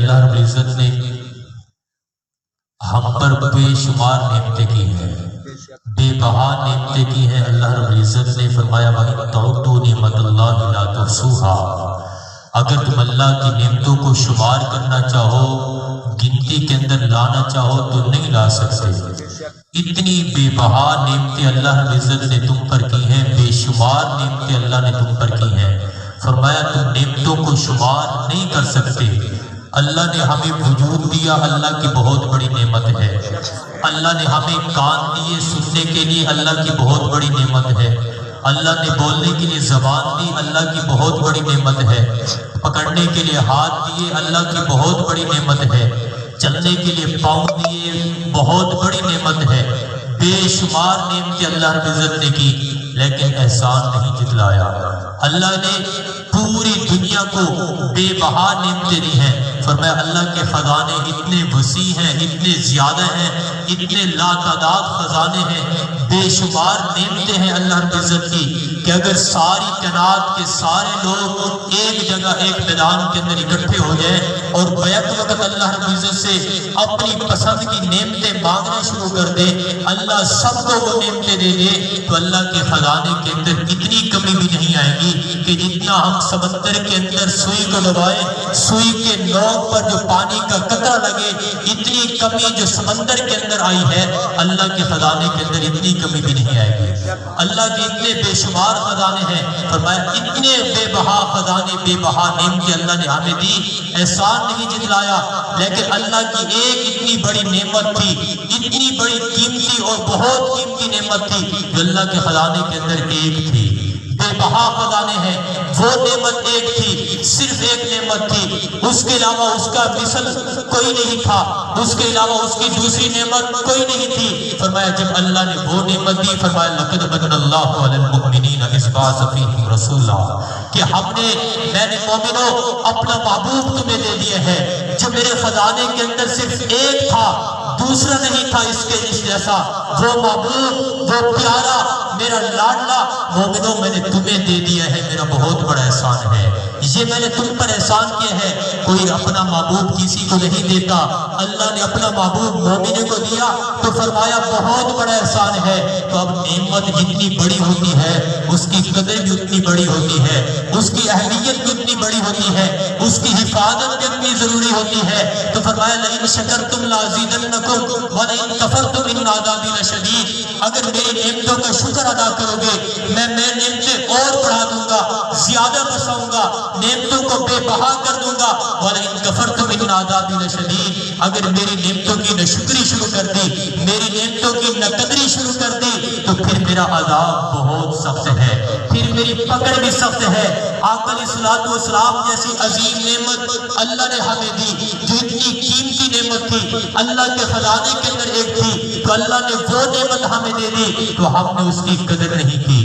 اللہ رب العزت نے ہم پر بے شمار نعمتیں کی ہیں، بے بہا نعمتیں کی ہیں۔ اللہ رب العزت نے فرمایا وَإِن تَعُدُّوا نِعْمَتَ اللَّهِ لَا تُحْصُوهَا، اگر تم اللہ کی نعمتوں کو شمار کرنا چاہو، گنتی کے اندر لانا چاہو تو نہیں لا سکتے۔ اتنی بے بہا نعمتیں اللہ رب العزت نے تم پر کی ہیں، بے شمار نعمتیں اللہ نے تم پر کی ہیں۔ فرمایا تم نعمتوں کو شمار نہیں کر سکتے۔ اللہ نے ہمیں وجود دیا، اللہ کی بہت بڑی نعمت ہے۔ اللہ نے ہمیں کان دیے سننے کے لیے، اللہ کی بہت بڑی نعمت ہے۔ اللہ نے بولنے کے لیے زبان دی، اللہ کی بہت بڑی نعمت ہے۔ پکڑنے کے لیے ہاتھ دیے، اللہ کی بہت بڑی نعمت ہے۔ چلنے کے لیے پاؤں دیے، بہت بڑی نعمت ہے۔ بے شمار نعمتیں اللہ رب العزت نے کی، لیکن احسان نہیں جتلایا۔ اللہ نے پوری دنیا کو بے بہا نعمتیں دی ہیں۔ فرمایا اللہ کے خزانے اتنے وسیع ہیں، اتنے زیادہ ہیں، اتنے لا تعداد خزانے ہیں، بے شمار نعمتیں ہیں اللہ رب العزت کی کہ اگر ساری کائنات کے سارے لوگ ایک جگہ ایک میدان کے اندر اکٹھے ہو جائیں اور بیک وقت اللہ رب العزت سے اپنی پسند کی نعمتیں مانگنا شروع کر دے، اللہ سب کو وہ نعمتیں دے دے، تو اللہ کے خزانے کے اندر اتنی کمی بھی نہیں آئے گی کہ جتنا ہم سمندر کے اندر سوئی کو دبائیں، سوئی کے نوک پر جو پانی کا قطرہ لگے، اتنی کمی جو سمندر کے اندر آئی ہے، اللہ کے خزانے کے اندر اتنی کمی بھی نہیں آئے گی۔ اللہ کے اتنے بے شمار خزانے ہیں۔ فرمایا اتنے بے بہا خزانے، بے بہا نعمتیں اللہ نے ہمیں دی، احسان نہیں جتلایا۔ لیکن اللہ کی ایک اتنی بڑی نعمت تھی، اتنی بڑی قیمتی اور بہت قیمتی نعمت تھی جو اللہ کے خزانے کے اندر ایک تھی۔ بے بہا خزانے ہیں، وہ نعمت ایک تھی، صرف ایک نعمت تھی، اس کے علاوہ اس کا مثل کوئی نہیں تھا، اس کے علاوہ اس کی دوسری نعمت کوئی نہیں تھی۔ فرمایا جب اللہ نے وہ نعمت دی، فرمایا لقد من اللہ علی المؤمنین اذ بعث فیہم رسولا، کہ میں نے مومنوں اپنا محبوب تمہیں دے دیا ہے جو میرے خزانے کے اندر صرف ایک تھا، دوسرا نہیں تھا اس کے جیسا، وہ محبوب، وہ پیارا، میرا لاڈلا۔ مومنوں میں نے تمہیں دے دیا ہے، میرا بہت بڑا احسان ہے، یہ میں نے تم پر احسان کیا ہے۔ کوئی اپنا محبوب کسی کو نہیں دیتا، اللہ نے اپنا محبوب مومنوں کو دیا تو فرمایا بہت بڑا احسان ہے۔ تو اب نعمت جتنی بڑی ہوتی ہے اس کی قدر بھی اتنی بڑی ہوتی ہے، اس کی اہمیت بھی اتنی بڑی ہوتی ہے، اس کی حفاظت بھی اتنی ضروری ہوتی ہے۔ تو فرمایا لئن شکرتم لازیدنکم ولئن کفرتم ان عذابی لشدید، اگر میری نعمتوں کا شکر ادا کرو گے میں نعمتیں اور بڑھا دوں گا، زیادہ برساؤں گا، نعمتوں کو بے بہا کر دوں گا۔ وَلَئِن كَفَرْتُمْ إِنَّ عَذَابِي لَشَدِيدٌ، اگر میری نعمتوں کی ناشکری شروع کر دی، میری نعمتوں کی ناقدری شروع کر دی، تو پھر میرا عذاب بہت سخت ہے، پھر میری پکڑ بھی سخت ہے۔ آقا علیہ الصلوۃ والسلام جیسی عظیم نعمت اللہ نے ہمیں دی، جو اتنی قیمتی نعمت تھی، اللہ کے خزانے کے اندر ایک تھی، تو اللہ نے وہ نعمت ہمیں دے دی تو ہم نے اس کی قدر نہیں کی۔